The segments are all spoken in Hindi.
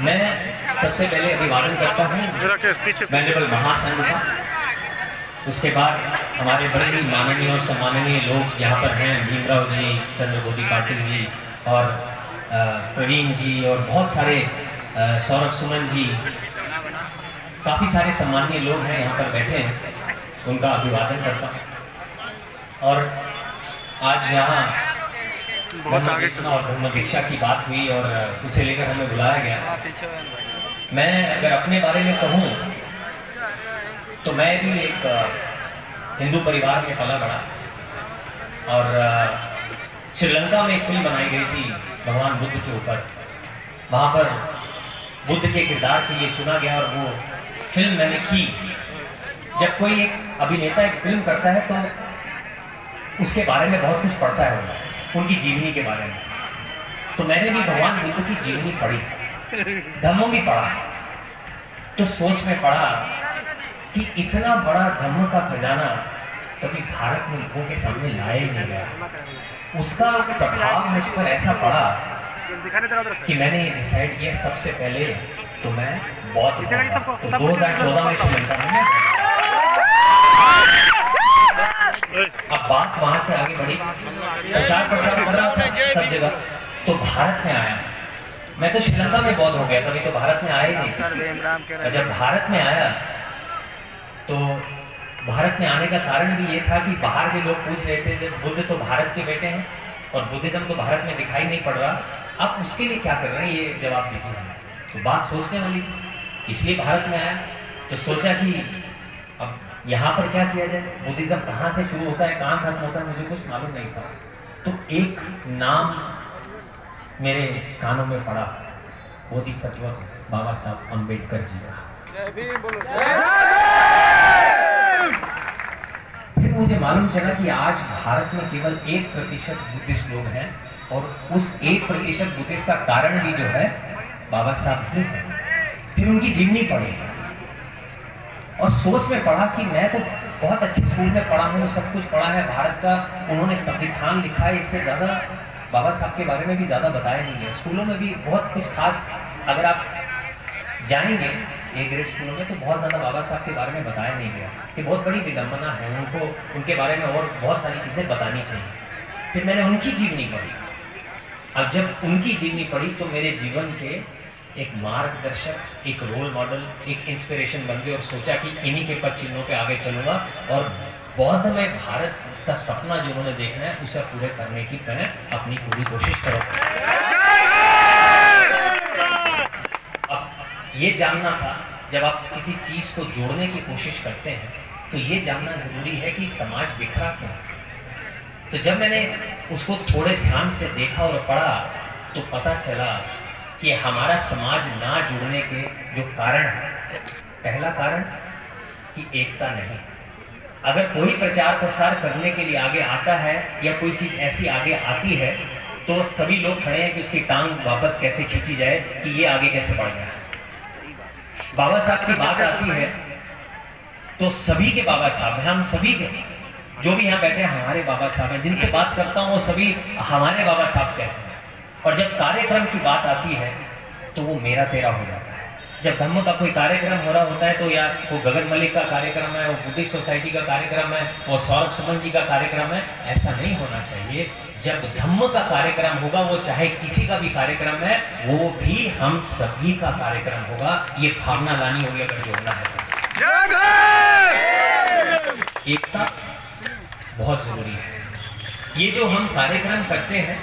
मैं सबसे पहले अभिवादन करता हूँ वैनेबल महासंघ का। उसके बाद हमारे बड़े ही माननीय और सम्माननीय लोग यहाँ पर हैं, भीमराव जी, चंद्रबोधी पाटिल जी और प्रवीण जी और बहुत सारे सौरभ सुमन जी, काफ़ी सारे सम्माननीय लोग हैं यहाँ पर बैठे हैं, उनका अभिवादन करता हूँ। और आज यहाँ धर्म दीक्षा की बात हुई और उसे लेकर हमें बुलाया गया। मैं अगर अपने बारे में कहूँ तो मैं भी एक हिंदू परिवार में पला बड़ा और श्रीलंका में एक फिल्म बनाई गई थी भगवान बुद्ध के ऊपर। वहाँ पर बुद्ध के किरदार के लिए चुना गया और वो फिल्म मैंने की। जब कोई एक अभिनेता एक फिल्म करता है तो उसके बारे में बहुत कुछ पढ़ता है, उनकी जीवनी के बारे में। तो मैंने भी भगवान बुद्ध की जीवनी पढ़ी, धम्म भी पढ़ा, तो सोच में पढ़ा कि इतना बड़ा धम्म का खजाना कभी भारत में लोगों के सामने लाया ही नहीं गया। उसका प्रभाव मुझ पर ऐसा पड़ा कि मैंने ये डिसाइड किया सबसे पहले तो मैं बौद्ध हूँ। तो 2014 में श्रीलंका में अब बात वहां से आगे बढ़ी, प्रचार प्रसार कर रहा था सब जगह, तो भारत में आया। मैं तो श्रीलंका में बौद्ध हो गया, कभी तो भारत में आया ही नहीं। और जब भारत में आया तो भारत में आने का कारण भी ये था कि बाहर के लोग पूछ रहे थे जब बुद्ध तो भारत के बेटे हैं और बुद्धिज्म तो भारत में दिखाई नहीं पड़ रहा, आप उसके लिए क्या कर रहे हैं, ये जवाब दीजिए हमें। तो बात सोचने वाली थी, इसलिए भारत में आया। तो सोचा कि अब यहाँ पर क्या किया जाए, बुद्धिज्म कहाँ से शुरू होता है, कहाँ खत्म होता है, मुझे कुछ मालूम नहीं था। तो एक नाम मेरे कानों में पड़ा, बोधिसत्व बाबा साहब अम्बेडकर जी का। फिर मुझे मालूम चला कि आज भारत में केवल 1% बुद्धिस्ट लोग हैं और उस 1% बुद्धिस्ट का कारण भी जो है बाबा साहब ही है। फिर उनकी जीवनी पढ़ी और सोच में पढ़ा कि मैं तो बहुत अच्छे स्कूल में पढ़ा हूँ, सब कुछ पढ़ा है, भारत का उन्होंने संविधान लिखा है, इससे ज़्यादा बाबा साहब के बारे में भी ज़्यादा बताया नहीं है। स्कूलों में भी बहुत कुछ खास, अगर आप जाएंगे ए ग्रेड स्कूलों में तो बहुत ज़्यादा बाबा साहब के बारे में बताया नहीं गया। ये बहुत बड़ी विडम्बना है, उनको उनके बारे में और बहुत सारी चीज़ें बतानी चाहिए। फिर मैंने उनकी जीवनी पढ़ी। अब जब उनकी जीवनी पढ़ी तो मेरे जीवन के एक मार्गदर्शक, एक रोल मॉडल, एक इंस्पिरेशन बन गए और सोचा कि इन्हीं के पद चिन्हों पे आगे चलूंगा और बौद्ध में भारत का सपना जो उन्होंने देखना है उसे पूरे करने की मैं अपनी पूरी कोशिश करूंगा। अब ये जानना था, जब आप किसी चीज को जोड़ने की कोशिश करते हैं तो ये जानना जरूरी है कि समाज बिखरा क्यों। तो जब मैंने उसको थोड़े ध्यान से देखा और पढ़ा तो पता चला कि हमारा समाज ना जुड़ने के जो कारण है, पहला कारण कि एकता नहीं। अगर कोई प्रचार प्रसार करने के लिए आगे आता है या कोई चीज ऐसी आगे आती है तो सभी लोग खड़े हैं कि उसकी टांग वापस कैसे खींची जाए, कि ये आगे कैसे बढ़ जाए। बाबा साहब की बात आती है तो सभी के बाबा साहब हैं, हम सभी के जो भी यहाँ बैठे हैं हमारे बाबा साहब हैं। जिनसे बात करता हूँ वो सभी हमारे बाबा साहब कहते हैं। और जब कार्यक्रम की बात आती है तो वो मेरा तेरा हो जाता है। जब धम्म का कोई कार्यक्रम हो रहा होता है तो या वो गगन मलिक का कार्यक्रम है, वो बुद्धिस्ट सोसाइटी का कार्यक्रम है, वो सौरभ सुमन जी का कार्यक्रम है, ऐसा नहीं होना चाहिए। जब धम्म का कार्यक्रम होगा, वो चाहे किसी का भी कार्यक्रम है, वो भी हम सभी का कार्यक्रम होगा। ये भावना लानी होगी अगर जोड़ना है तो। एकता बहुत जरूरी है। ये जो हम कार्यक्रम करते हैं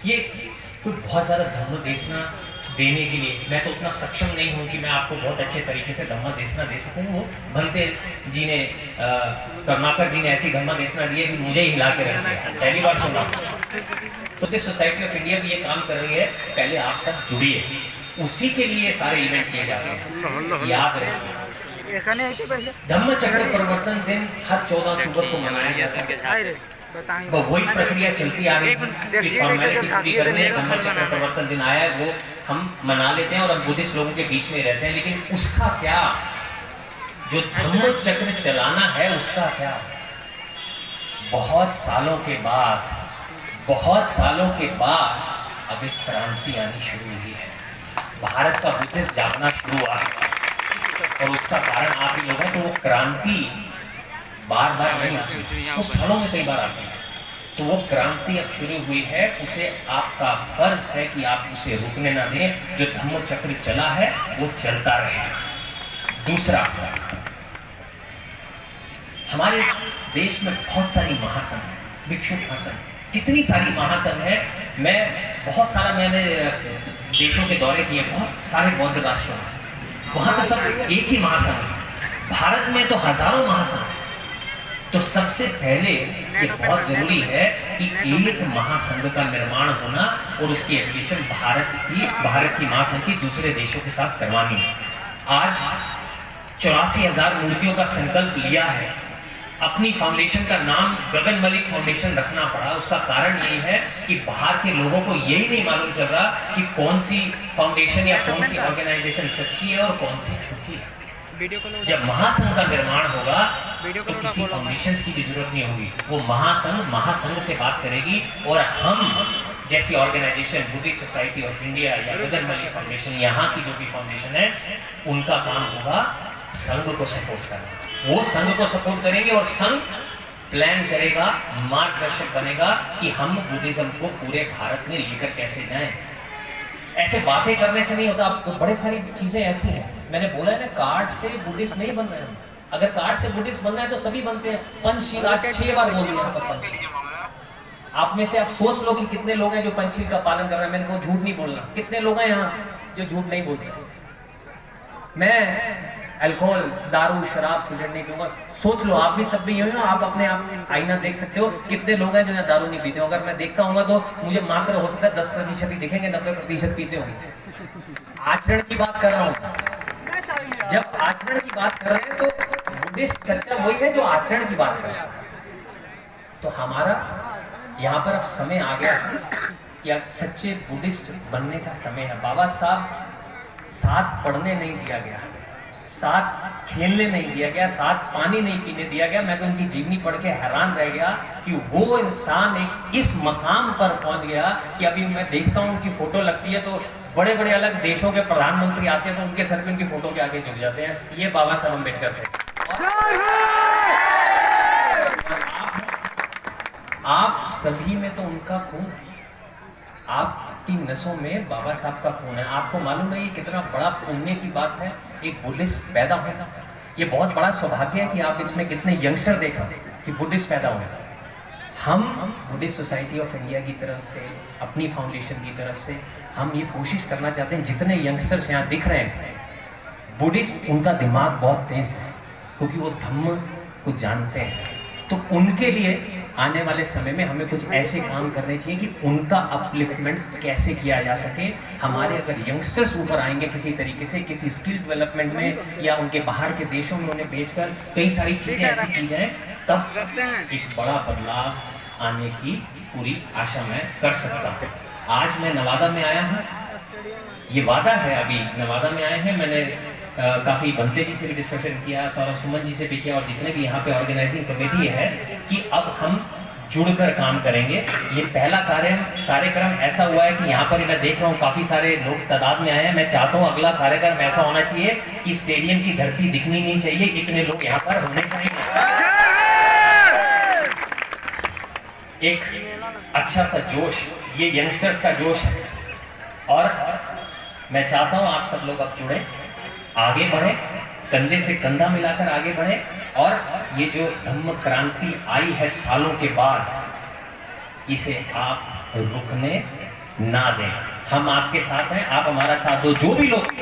ये कोई बहुत ज़्यादा धम्म देशना देने के लिए, मैं तो उतना सक्षम नहीं हूँ कि मैं आपको बहुत अच्छे तरीके से धम्म देशना दे सकूँ। वो भंते जी ने, करुणाकर जी ने ऐसी धम्म देशना दी है कि मुझे ही हिला के रख दिया, पहली बार सुना। तो सोसाइटी ऑफ इंडिया भी ये काम कर रही है, पहले आप सब जुड़िए, उसी के लिए सारे इवेंट किए जा रहे हैं। याद रखिए धम्म चक्र परिवर्तन दिन हर 14 अक्टूबर को मनाया जाता है। वही प्रक्रिया चलती आ रही है, धम्म चक्र परिवर्तन दिन आया है वो हम मना लेते हैं और अब बुद्धिस्ट लोगों के बीच में रहते हैं, लेकिन उसका क्या, जो धम्म चक्र चलाना है उसका क्या। बहुत सालों के बाद अब एक क्रांति आनी शुरू हुई है। भारत का बुद्धिस्ट जागना शुरू हुआ है। और उसका कारण आप ही लोग हैं। तो वो क्रांति बार बार नहीं आती, वो सालों में कई बार आती है। तो वो क्रांति अब शुरू हुई है, उसे आपका फर्ज है कि आप उसे रुकने ना दें। जो धम्म चक्र चला है वो चलता रहे। दूसरा, हमारे देश में बहुत सारी महासंघ है, भिक्षु महासंघ, कितनी सारी महासंघ है। मैंने देशों के दौरे किए, बहुत सारे बौद्ध राष्ट्रों में, वहां तो सब एक ही महासंघ है। भारत में तो हजारों महासंघ है। तो सबसे पहले ये बहुत जरूरी है कि एक महासंघ का निर्माण होना और उसकी एप्लीकेशन भारत की महासंघ की दूसरे देशों के साथ करवानी है। आज 84,000 मूर्तियों का संकल्प लिया है। अपनी फाउंडेशन का नाम गगन मलिक फाउंडेशन रखना पड़ा। उसका कारण यही है कि बाहर के लोगों को यही नहीं मालूम चल रहा कि कौन सी फाउंडेशन या कौन सी ऑर्गेनाइजेशन सच्ची है और कौन सी झूठी है। जब महासंघ का निर्माण होगा तो किसी फाउंडेशन की भी जरूरत नहीं होगी। वो महासंघ से बात करेगी और हम जैसी organisation, Buddhist society of India या गगन मलिक फाउंडेशन, यहाँ की जो भी फाउंडेशन है, उनका काम होगा संघ को सपोर्ट करना। वो संघ को सपोर्ट करेंगे और संघ प्लान करेगा, मार्गदर्शक बनेगा कि हम बुद्धिज्म को पूरे भारत में लेकर कैसे जाएं। ऐसे बातें करने से नहीं होता। आपको बड़े सारी चीजें ऐसी हैं। मैंने बोला है ना, कार्ड से बुद्धिस्ट नहीं बन रहे हैं। अगर कार्ड से बुद्धिस्ट बनना है तो सभी बनते हैं। पंचशील, आज 6 बार बोल दिया आपका पंचशील। आप में से आप सोच लो कि कितने लोग हैं जो पंचशील का पालन कर रहे हैं। मैंने को झूठ नहीं बोलना। कितने लोग हैं यहाँ जो झूठ नहीं बोलते। मैं अल्कोहल, दारू, शराब, सिगरेट नहीं पीऊंगा। सोच लो, आप भी सब भी यूं हो। आप अपने आप आईना देख सकते हो। कितने लोग हैं जो यहाँ दारू नहीं पीते हो। अगर मैं देखता हूँ तो मुझे मात्र हो सकता है 10% ही दिखेंगे, 90% पीते होंगे। आचरण की बात कर रहा हूँ। जब आचरण की बात कर रहे हैं तो बुद्धिस्ट चर्चा वही है जो आचरण की बात कर रहा है। तो हमारा यहाँ पर अब समय आ गया कि आज सच्चे बुद्धिस्ट बनने का समय है। बाबा साहब साथ पढ़ने नहीं दिया गया, साथ खेलने नहीं दिया गया, साथ पानी नहीं पीने दिया गया। मैं तो उनकी जीवनी पढ़ के हैरान रह गया कि वो इंसान एक इस मकाम पर पहुंच गया कि अभी मैं देखता हूं उनकी फोटो लगती है तो बड़े बड़े अलग देशों के प्रधानमंत्री आते हैं तो उनके सर पे उनकी फोटो के आगे झुक जाते हैं। ये बाबा साहब अम्बेडकर थे। आप सभी में तो उनका खून है। आपकी नसों में बाबा साहब का खून है। आपको मालूम है ये कितना बड़ा पुण्य की बात है एक बुद्धिस्ट पैदा होना। ये बहुत बड़ा सौभाग्य है कि आप इसमें कितने यंगस्टर देखा कि बुद्धिस्ट पैदा हुए। हम बुद्धिस्ट सोसाइटी ऑफ इंडिया की तरफ से, अपनी फाउंडेशन की तरफ से हम ये कोशिश करना चाहते हैं, जितने यंगस्टर्स यहाँ दिख रहे हैं बुद्धिस्ट, उनका दिमाग बहुत तेज है क्योंकि वो धम्म को जानते हैं। तो उनके लिए आने वाले समय में हमें कुछ ऐसे काम करने चाहिए कि उनका अपलिफ्टमेंट कैसे किया जा सके। हमारे अगर यंगस्टर्स ऊपर आएंगे किसी तरीके से, किसी स्किल डेवलपमेंट में या उनके बाहर के देशों में उन्हें भेजकर कई सारी चीजें ऐसी की जाए, तब एक बड़ा बदलाव आने की पूरी आशा मैं कर सकता हूँ। आज मैं नवादा में आया हूँ। ये वादा है, अभी नवादा में आए हैं। मैंने काफ़ी बनते जी से भी डिस्कशन किया, सौरभ सुमन जी से भी किया और जितने भी यहाँ पे ऑर्गेनाइजिंग कमेटी है कि अब हम जुड़कर काम करेंगे। ये पहला कार्यक्रम ऐसा हुआ है कि यहाँ पर मैं देख रहा हूँ काफ़ी सारे लोग तादाद में आए हैं। मैं चाहता हूँ अगला कार्यक्रम ऐसा होना चाहिए कि स्टेडियम की धरती दिखनी नहीं चाहिए, इतने लोग यहाँ पर होने चाहिए। एक अच्छा सा जोश, ये यंगस्टर्स का जोश है और मैं चाहता हूँ आप सब लोग अब जुड़े, आगे बढ़े, कंधे से कंधा मिलाकर आगे बढ़े और ये जो धम्म क्रांति आई है सालों के बाद, इसे आप रुकने ना दें। हम आपके साथ हैं, आप हमारा साथ दो। जो भी लोग,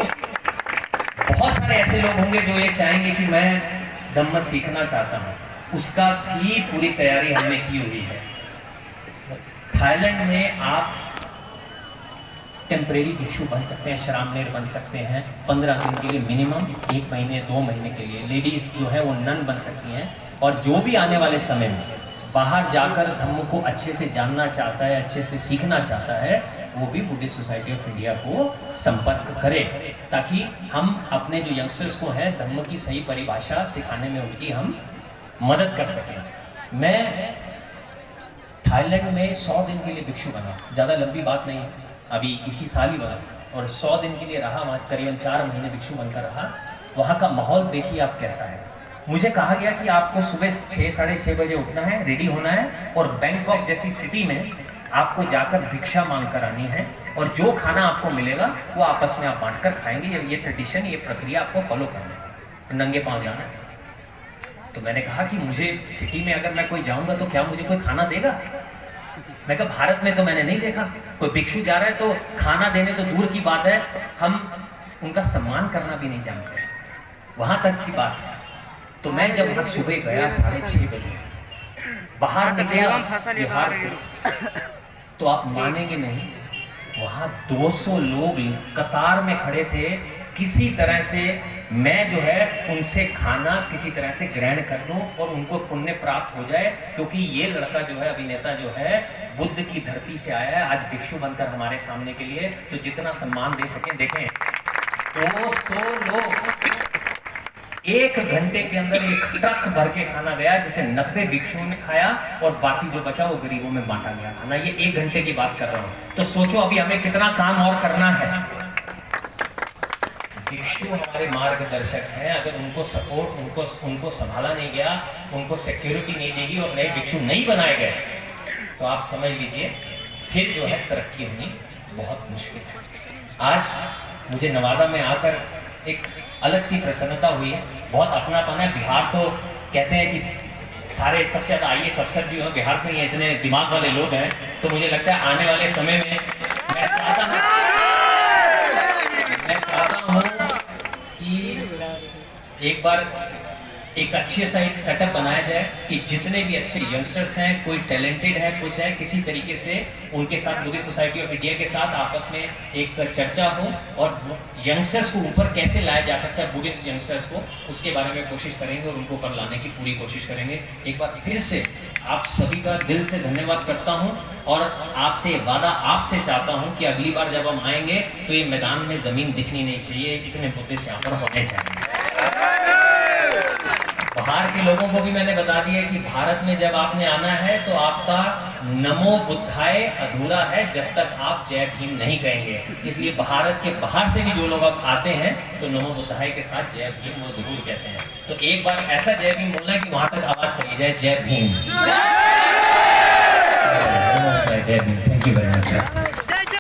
बहुत सारे ऐसे लोग होंगे जो ये चाहेंगे कि मैं धम्म सीखना चाहता हूँ, उसका भी पूरी तैयारी हमने की हुई है। थाईलैंड में आप टेम्परेरी भिक्षु बन सकते हैं, शरामनेर बन सकते हैं 15 दिन के लिए मिनिमम, 1 महीने 2 महीने के लिए। लेडीज जो है वो नन बन सकती हैं। और जो भी आने वाले समय में बाहर जाकर धम्म को अच्छे से जानना चाहता है, अच्छे से सीखना चाहता है, वो भी बुद्धिस्ट सोसाइटी ऑफ इंडिया को संपर्क करे, ताकि हम अपने जो यंगस्टर्स को है धम्म की सही परिभाषा सिखाने में उनकी हम मदद कर सकें। मैं थाईलैंड में 100 दिन के लिए भिक्षु बना, ज़्यादा लंबी बात नहीं है, अभी इसी साल ही बना। और 100 दिन के लिए रहा वहाँ, करीबन 4 महीने भिक्षु बनकर रहा। वहाँ का माहौल देखिए आप कैसा है। मुझे कहा गया कि आपको सुबह 6 साढ़े 6 बजे उठना है, रेडी होना है और बैंकॉक जैसी सिटी में आपको जाकर भिक्षा मांग कर आनी है, और जो खाना आपको मिलेगा वो आपस में आप बांट कर खाएंगे। ये ट्रेडिशन, ये प्रक्रिया आपको फॉलो करना है, नंगे पाँव जाना है। तो मैंने कहा कि मुझे सिटी में अगर मैं कोई जाऊंगा तो क्या मुझे कोई खाना देगा? मैं कहा भारत में तो मैंने नहीं देखा, कोई भिक्षु जा रहा है तो खाना देने तो दूर की बात है, हम उनका सम्मान करना भी नहीं जानते, वहां तक की बात है। तो मैं जब वहां सुबह गया 6:30 बजे, बाहर निकला बिहार से, तो आप मानेंगे नहीं, वहां 200 लोग कतार में खड़े थे। किसी तरह से मैं जो है उनसे खाना किसी तरह से ग्रहण कर लूं और उनको पुण्य प्राप्त हो जाए, क्योंकि ये लड़का जो है, अभिनेता जो है, बुद्ध की धरती से आया है, आज भिक्षु बनकर हमारे सामने के लिए, तो जितना सम्मान दे सकें देखें। 200 लोग, 1 घंटे के अंदर एक ट्रक भर के खाना गया, जिसे 90 भिक्षुओं ने खाया और बाकी जो बचा वो गरीबों में बांटा गया खाना। ये 1 घंटे की बात कर रहा हूं। तो सोचो अभी हमें कितना काम और करना है। भिक्षु हमारे मार्गदर्शक हैं, अगर उनको सपोर्ट, उनको संभाला नहीं गया, उनको सिक्योरिटी नहीं देगी और नए भिक्षु नहीं बनाए गए, तो आप समझ लीजिए फिर जो है तरक्की होनी बहुत मुश्किल है। आज मुझे नवादा में आकर एक अलग सी प्रसन्नता हुई है, बहुत अपनापन है। बिहार तो कहते हैं कि सारे सबसे ज़्यादा आईएएस अफसर भी हो बिहार से ही, इतने दिमाग वाले लोग हैं। तो मुझे लगता है आने वाले समय में मैं चाहता हूँ कि एक बार एक अच्छे सा एक सेटअप बनाया जाए कि जितने भी अच्छे यंगस्टर्स हैं, कोई टैलेंटेड है, कुछ है, किसी तरीके से उनके साथ बुद्धिस्ट सोसाइटी ऑफ इंडिया के साथ आपस में एक चर्चा हो और यंगस्टर्स को ऊपर कैसे लाया जा सकता है, बुद्धिस्ट यंगस्टर्स को, उसके बारे में कोशिश करेंगे और उनको ऊपर लाने की पूरी कोशिश करेंगे। एक बार फिर से आप सभी का दिल से धन्यवाद करता हूँ और आपसे वादा आपसे चाहता हूँ कि अगली बार जब हम आएंगे तो ये मैदान में जमीन दिखनी नहीं चाहिए, इतने बुद्धिस्ट यहाँ पर होने चाहिए। बाहर के लोगों को भी मैंने बता दिया कि भारत में जब आपने आना है तो आपका नमो बुद्धाय अधूरा है जब तक आप जय भीम नहीं कहेंगे। इसलिए भारत के बाहर से भी जो लोग अब आते हैं तो नमो बुद्धाय के साथ जय भीम वो जरूर कहते हैं। तो एक बार ऐसा जय भीम बोलना है कि वहां तक आवाज चली जाए, जय भीम, जय Bhim. Thank you very much.